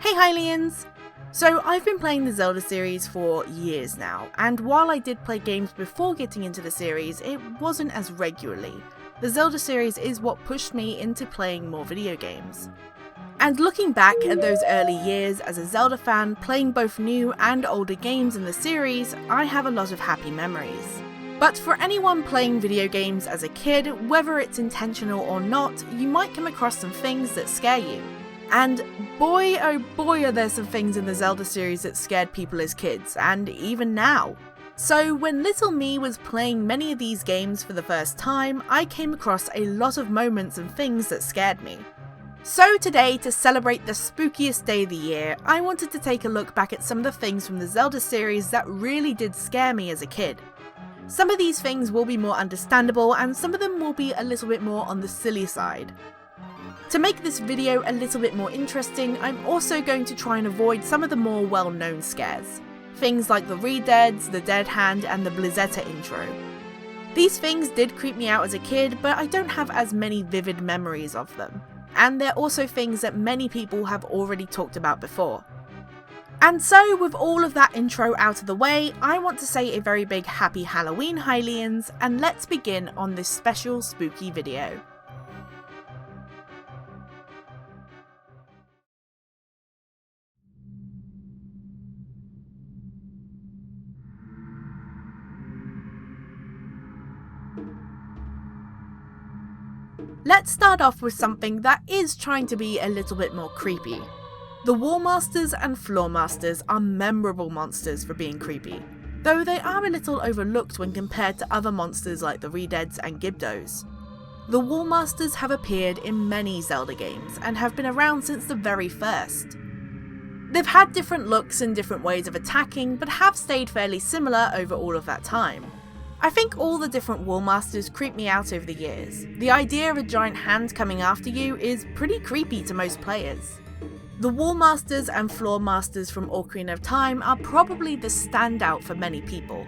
Hey Hylians! So I've been playing the Zelda series for years now, and while I did play games before getting into the series, it wasn't as regularly. The Zelda series is what pushed me into playing more video games. And looking back at those early years as a Zelda fan, playing both new and older games in the series, I have a lot of happy memories. But for anyone playing video games as a kid, whether it's intentional or not, you might come across some things that scare you. And boy oh boy are there some things in the Zelda series that scared people as kids, and even now. So when little me was playing many of these games for the first time, I came across a lot of moments and things that scared me. So today, to celebrate the spookiest day of the year, I wanted to take a look back at some of the things from the Zelda series that really did scare me as a kid. Some of these things will be more understandable, and some of them will be a little bit more on the silly side. To make this video a little bit more interesting, I'm also going to try and avoid some of the more well-known scares. Things like the Re-Deads, the Dead Hand, and the Blizzetta intro. These things did creep me out as a kid, but I don't have as many vivid memories of them. And they're also things that many people have already talked about before. And so, with all of that intro out of the way, I want to say a very big happy Halloween, Hylians, and let's begin on this special spooky video. Let's start off with something that is trying to be a little bit more creepy. The Wall Masters and Floor Masters are memorable monsters for being creepy, though they are a little overlooked when compared to other monsters like the Re-Deads and Gibdos. The Wall Masters have appeared in many Zelda games and have been around since the very first. They've had different looks and different ways of attacking, but have stayed fairly similar over all of that time. I think all the different Wall Masters creep me out over the years. The idea of a giant hand coming after you is pretty creepy to most players. The Wall Masters and Floor Masters from Ocarina of Time are probably the standout for many people.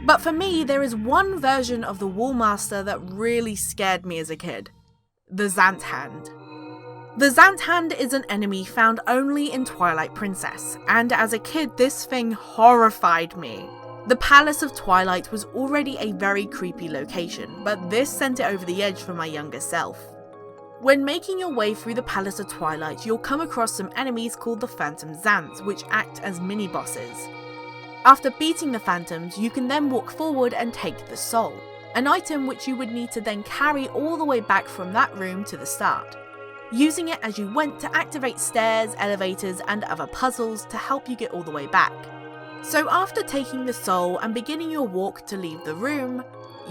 But for me, there is one version of the Wall Master that really scared me as a kid. The Zant Hand. The Zant Hand is an enemy found only in Twilight Princess, and as a kid this thing horrified me. The Palace of Twilight was already a very creepy location, but this sent it over the edge for my younger self. When making your way through the Palace of Twilight, you'll come across some enemies called the Phantom Zants, which act as mini-bosses. After beating the Phantoms, you can then walk forward and take the Soul, an item which you would need to then carry all the way back from that room to the start, using it as you went to activate stairs, elevators, and other puzzles to help you get all the way back. So after taking the Soul and beginning your walk to leave the room,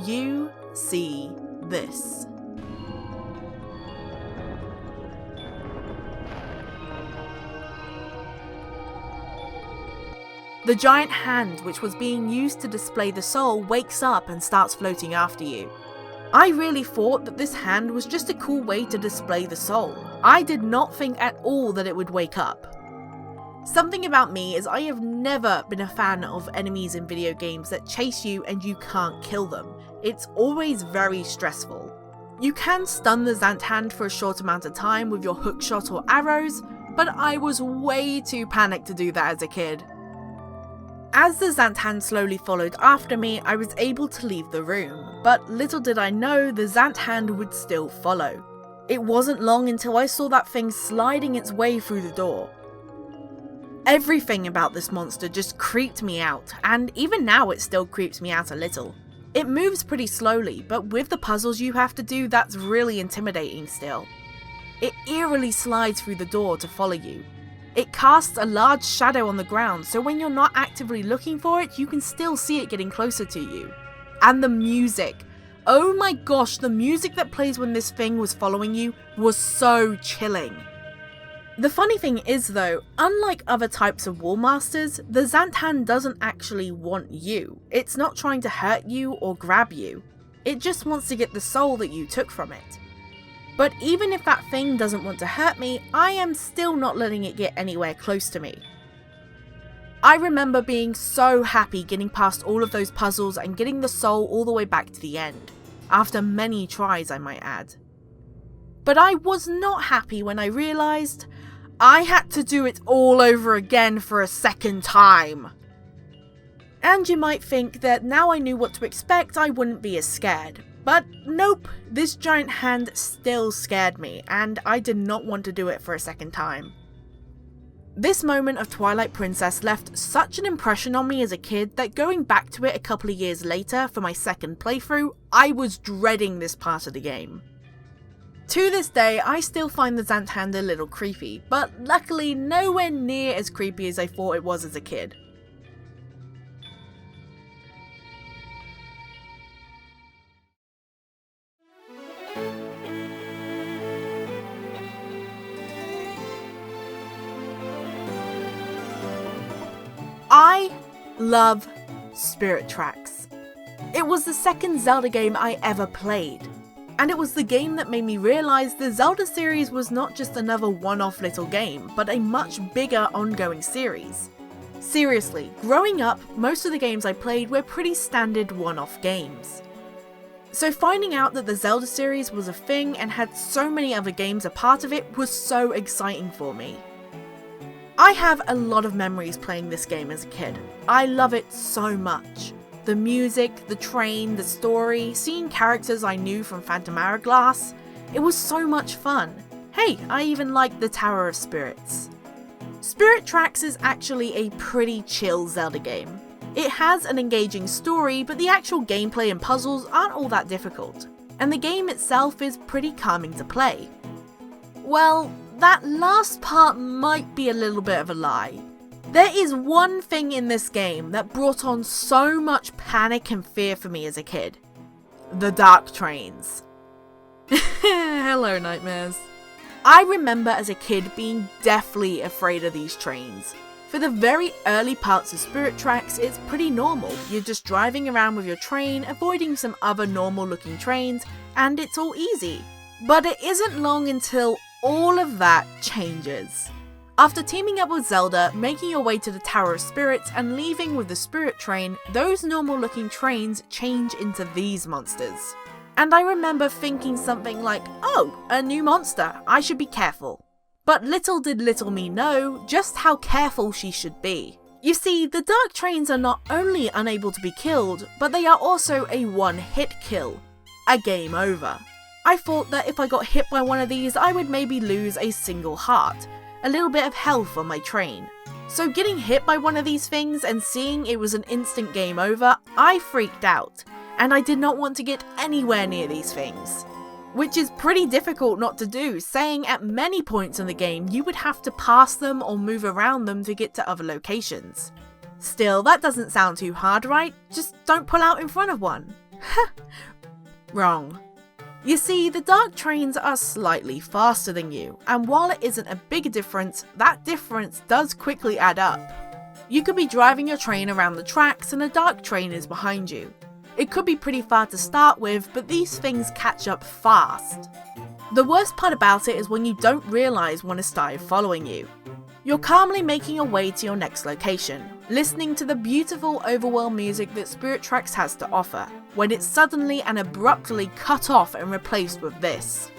you see this. The giant hand which was being used to display the Soul wakes up and starts floating after you. I really thought that this hand was just a cool way to display the Soul. I did not think at all that it would wake up. Something about me is I have never been a fan of enemies in video games that chase you and you can't kill them. It's always very stressful. You can stun the Zant Hand for a short amount of time with your hookshot or arrows, but I was way too panicked to do that as a kid. As the Zant Hand slowly followed after me, I was able to leave the room, but little did I know the Zant Hand would still follow. It wasn't long until I saw that thing sliding its way through the door. Everything about this monster just creeped me out, and even now it still creeps me out a little. It moves pretty slowly, but with the puzzles you have to do, that's really intimidating still. It eerily slides through the door to follow you. It casts a large shadow on the ground, so when you're not actively looking for it, you can still see it getting closer to you. And the music. Oh my gosh, the music that plays when this thing was following you was so chilling. The funny thing is though, unlike other types of Wall Masters, the Zant Hand doesn't actually want you. It's not trying to hurt you or grab you. It just wants to get the soul that you took from it. But even if that thing doesn't want to hurt me, I am still not letting it get anywhere close to me. I remember being so happy getting past all of those puzzles and getting the soul all the way back to the end, after many tries I might add. But I was not happy when I realised I had to do it all over again for a second time. And you might think that now I knew what to expect, I wouldn't be as scared. But nope, this giant hand still scared me, and I did not want to do it for a second time. This moment of Twilight Princess left such an impression on me as a kid that going back to it a couple of years later for my second playthrough, I was dreading this part of the game. To this day, I still find the Zant hand a little creepy, but luckily nowhere near as creepy as I thought it was as a kid. I love Spirit Tracks. It was the second Zelda game I ever played, and it was the game that made me realise the Zelda series was not just another one-off little game, but a much bigger ongoing series. Seriously, growing up, most of the games I played were pretty standard one-off games. So finding out that the Zelda series was a thing and had so many other games a part of it was so exciting for me. I have a lot of memories playing this game as a kid. I love it so much. The music, the train, the story, seeing characters I knew from Phantom Hourglass. It was so much fun. Hey, I even liked the Tower of Spirits. Spirit Tracks is actually a pretty chill Zelda game. It has an engaging story, but the actual gameplay and puzzles aren't all that difficult. And the game itself is pretty calming to play. Well, that last part might be a little bit of a lie. There is one thing in this game that brought on so much panic and fear for me as a kid. The dark trains. Hello, nightmares. I remember as a kid being deathly afraid of these trains. For the very early parts of Spirit Tracks, it's pretty normal. You're just driving around with your train, avoiding some other normal looking trains, and it's all easy. But it isn't long until all of that changes. After teaming up with Zelda, making your way to the Tower of Spirits, and leaving with the Spirit Train, those normal looking trains change into these monsters. And I remember thinking something like, oh, a new monster, I should be careful. But little did little me know just how careful she should be. You see, the dark trains are not only unable to be killed, but they are also a one-hit kill. A game over. I thought that if I got hit by one of these, I would maybe lose a single heart, a little bit of health on my train. So getting hit by one of these things and seeing it was an instant game over, I freaked out, and I did not want to get anywhere near these things. Which is pretty difficult not to do, saying at many points in the game you would have to pass them or move around them to get to other locations. Still, that doesn't sound too hard, right? Just don't pull out in front of one. Wrong. You see, the dark trains are slightly faster than you, and while it isn't a big difference, that difference does quickly add up. You could be driving your train around the tracks and a dark train is behind you. It could be pretty far to start with, but these things catch up fast. The worst part about it is when you don't realise one has started following you. You're calmly making your way to your next location, listening to the beautiful overworld music that Spirit Tracks has to offer, when it's suddenly and abruptly cut off and replaced with this.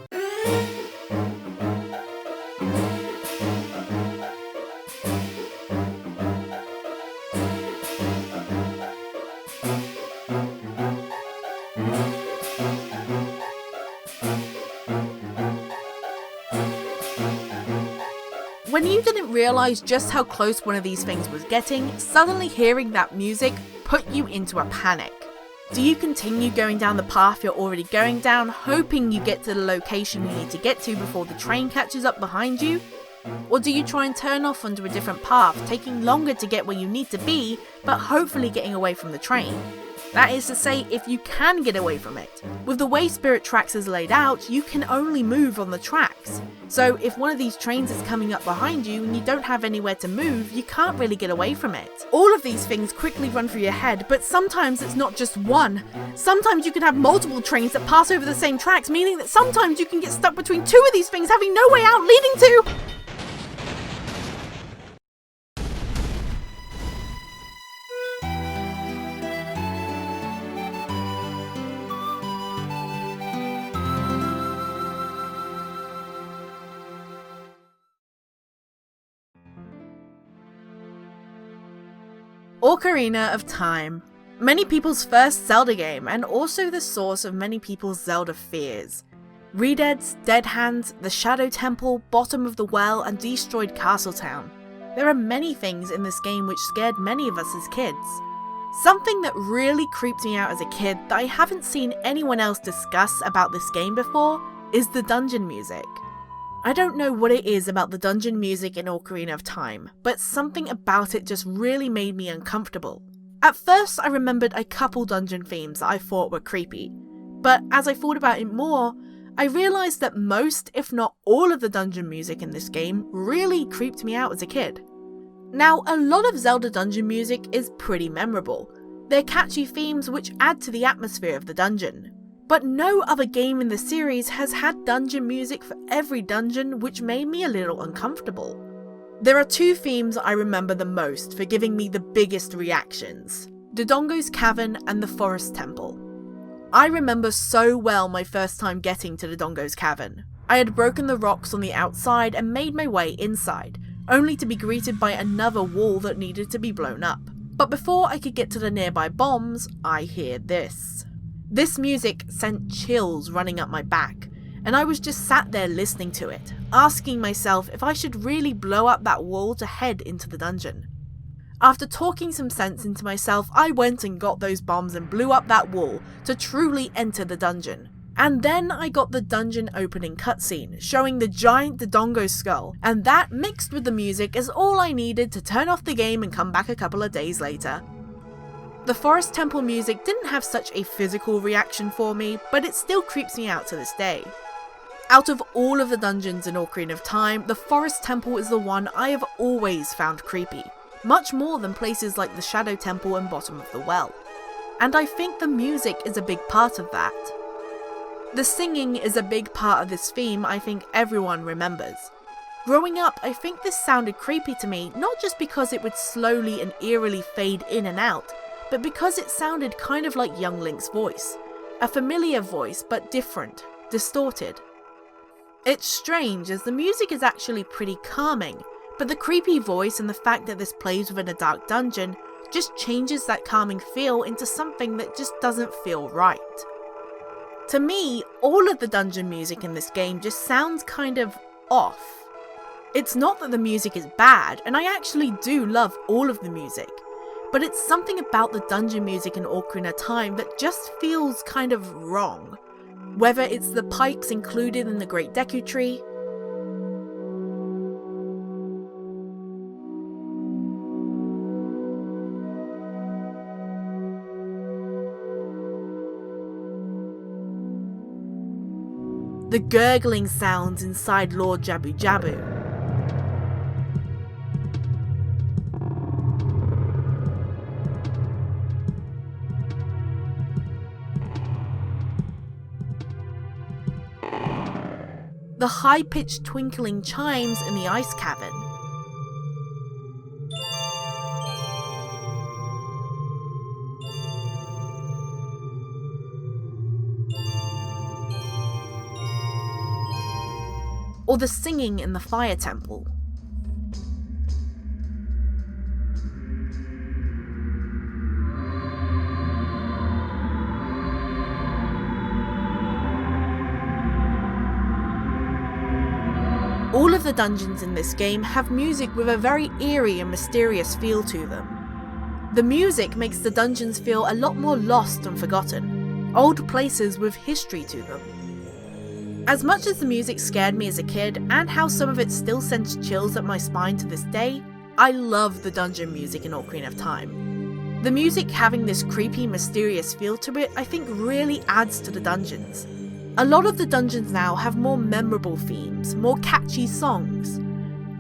When you didn't realise just how close one of these things was getting, suddenly hearing that music put you into a panic. Do you continue going down the path you're already going down, hoping you get to the location you need to get to before the train catches up behind you? Or do you try and turn off onto a different path, taking longer to get where you need to be, but hopefully getting away from the train? That is to say, if you can get away from it. With the way Spirit Tracks is laid out, you can only move on the tracks. So if one of these trains is coming up behind you and you don't have anywhere to move, you can't really get away from it. All of these things quickly run through your head, but sometimes it's not just one. Sometimes you can have multiple trains that pass over the same tracks, meaning that sometimes you can get stuck between two of these things having no way out leading to... Ocarina of Time. Many people's first Zelda game, and also the source of many people's Zelda fears. Redeads, Dead Hands, the Shadow Temple, Bottom of the Well, and Destroyed Castletown. There are many things in this game which scared many of us as kids. Something that really creeped me out as a kid that I haven't seen anyone else discuss about this game before is the dungeon music. I don't know what it is about the dungeon music in Ocarina of Time, but something about it just really made me uncomfortable. At first I remembered a couple dungeon themes that I thought were creepy, but as I thought about it more, I realised that most, if not all of the dungeon music in this game really creeped me out as a kid. Now, a lot of Zelda dungeon music is pretty memorable. They're catchy themes which add to the atmosphere of the dungeon. But no other game in the series has had dungeon music for every dungeon, which made me a little uncomfortable. There are two themes I remember the most for giving me the biggest reactions: Dodongo's Cavern and the Forest Temple. I remember so well my first time getting to Dodongo's Cavern. I had broken the rocks on the outside and made my way inside, only to be greeted by another wall that needed to be blown up. But before I could get to the nearby bombs, I hear this. This music sent chills running up my back, and I was just sat there listening to it, asking myself if I should really blow up that wall to head into the dungeon. After talking some sense into myself, I went and got those bombs and blew up that wall to truly enter the dungeon. And then I got the dungeon opening cutscene, showing the giant Dodongo skull, and that mixed with the music is all I needed to turn off the game and come back a couple of days later. The Forest Temple music didn't have such a physical reaction for me, but it still creeps me out to this day. Out of all of the dungeons in Ocarina of Time, the Forest Temple is the one I have always found creepy, much more than places like the Shadow Temple and Bottom of the Well. And I think the music is a big part of that. The singing is a big part of this theme I think everyone remembers. Growing up, I think this sounded creepy to me, not just because it would slowly and eerily fade in and out, but because it sounded kind of like young Link's voice. A familiar voice, but different, distorted. It's strange, as the music is actually pretty calming, but the creepy voice and the fact that this plays within a dark dungeon just changes that calming feel into something that just doesn't feel right. To me, all of the dungeon music in this game just sounds kind of off. It's not that the music is bad, and I actually do love all of the music, but it's something about the dungeon music in Ocarina of Time that just feels kind of wrong. Whether it's the pipes included in the Great Deku Tree, the gurgling sounds inside Lord Jabu Jabu, the high-pitched twinkling chimes in the ice cavern, or the singing in the fire temple. All of the dungeons in this game have music with a very eerie and mysterious feel to them. The music makes the dungeons feel a lot more lost and forgotten, old places with history to them. As much as the music scared me as a kid, and how some of it still sends chills up my spine to this day, I love the dungeon music in Ocarina of Time. The music having this creepy, mysterious feel to it I think really adds to the dungeons. A lot of the dungeons now have more memorable themes, more catchy songs.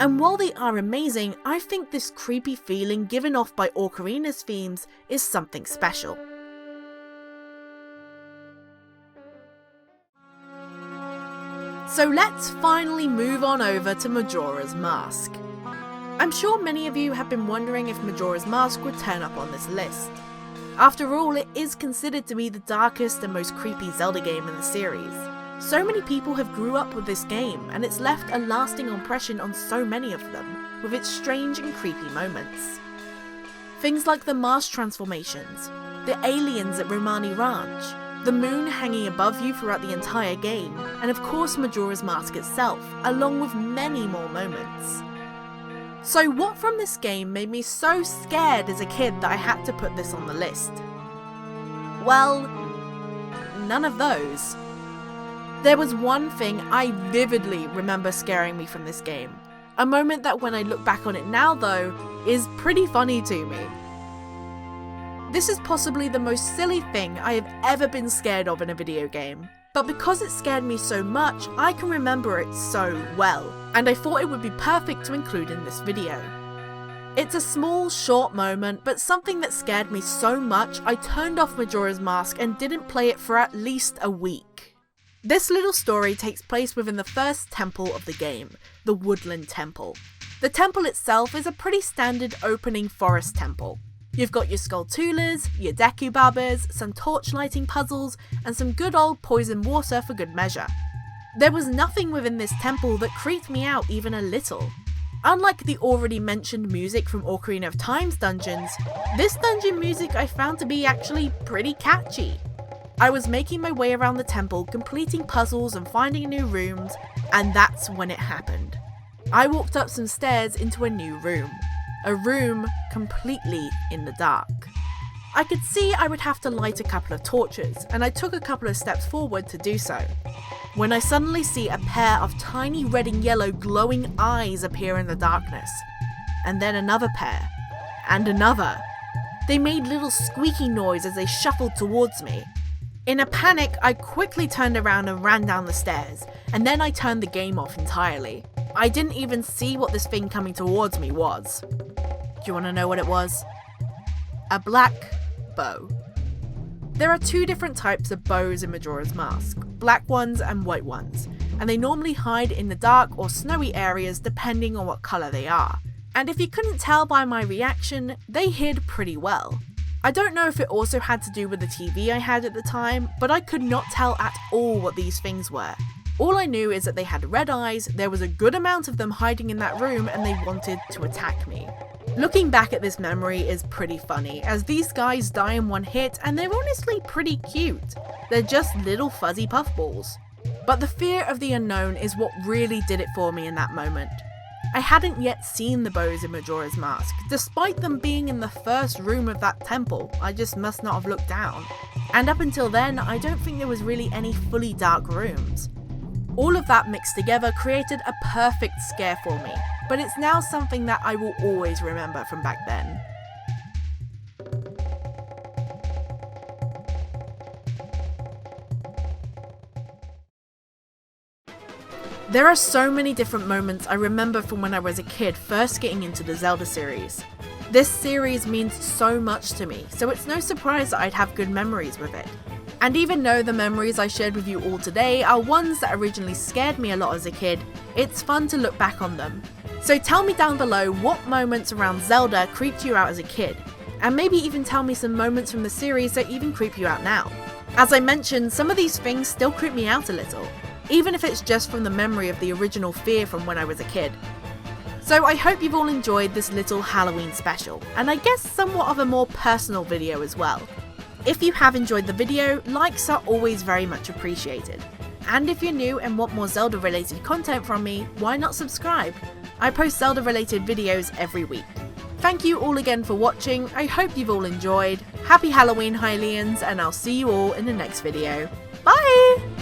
And while they are amazing, I think this creepy feeling given off by Ocarina's themes is something special. So let's finally move on over to Majora's Mask. I'm sure many of you have been wondering if Majora's Mask would turn up on this list. After all, it is considered to be the darkest and most creepy Zelda game in the series. So many people have grew up with this game, and it's left a lasting impression on so many of them, with its strange and creepy moments. Things like the Mars transformations, the aliens at Romani Ranch, the moon hanging above you throughout the entire game, and of course Majora's Mask itself, along with many more moments. So what from this game made me so scared as a kid that I had to put this on the list? Well, none of those. There was one thing I vividly remember scaring me from this game. A moment that when I look back on it now though, is pretty funny to me. This is possibly the most silly thing I have ever been scared of in a video game. But because it scared me so much, I can remember it so well, and I thought it would be perfect to include in this video. It's a small, short moment, but something that scared me so much I turned off Majora's Mask and didn't play it for at least a week. This little story takes place within the first temple of the game, the Woodland Temple. The temple itself is a pretty standard opening forest temple. You've got your Skulltulas, your Dekubabas, some torch lighting puzzles, and some good old poison water for good measure. There was nothing within this temple that creeped me out even a little. Unlike the already mentioned music from Ocarina of Time's dungeons, this dungeon music I found to be actually pretty catchy. I was making my way around the temple, completing puzzles and finding new rooms, and that's when it happened. I walked up some stairs into a new room. A room completely in the dark. I could see I would have to light a couple of torches, and I took a couple of steps forward to do so, when I suddenly see a pair of tiny red and yellow glowing eyes appear in the darkness. And then another pair. And another. They made little squeaky noise as they shuffled towards me. In a panic, I quickly turned around and ran down the stairs, and then I turned the game off entirely. I didn't even see what this thing coming towards me was. Do you want to know what it was? A black bow. There are two different types of bows in Majora's Mask, black ones and white ones, and they normally hide in the dark or snowy areas depending on what colour they are. And if you couldn't tell by my reaction, they hid pretty well. I don't know if it also had to do with the TV I had at the time, but I could not tell at all what these things were. All I knew is that they had red eyes, there was a good amount of them hiding in that room, and they wanted to attack me. Looking back at this memory is pretty funny, as these guys die in one hit and they're honestly pretty cute. They're just little fuzzy puffballs. But the fear of the unknown is what really did it for me in that moment. I hadn't yet seen the bows in Majora's Mask, despite them being in the first room of that temple. I just must not have looked down. And up until then, I don't think there was really any fully dark rooms. All of that mixed together created a perfect scare for me, but it's now something that I will always remember from back then. There are so many different moments I remember from when I was a kid first getting into the Zelda series. This series means so much to me, so it's no surprise that I'd have good memories with it. And even though the memories I shared with you all today are ones that originally scared me a lot as a kid, it's fun to look back on them. So tell me down below what moments around Zelda creeped you out as a kid, and maybe even tell me some moments from the series that even creep you out now. As I mentioned, some of these things still creep me out a little, even if it's just from the memory of the original fear from when I was a kid. So I hope you've all enjoyed this little Halloween special, and I guess somewhat of a more personal video as well. If you have enjoyed the video, likes are always very much appreciated. And if you're new and want more Zelda related content from me, why not subscribe? I post Zelda related videos every week. Thank you all again for watching, I hope you've all enjoyed. Happy Halloween, Hylians, and I'll see you all in the next video. Bye!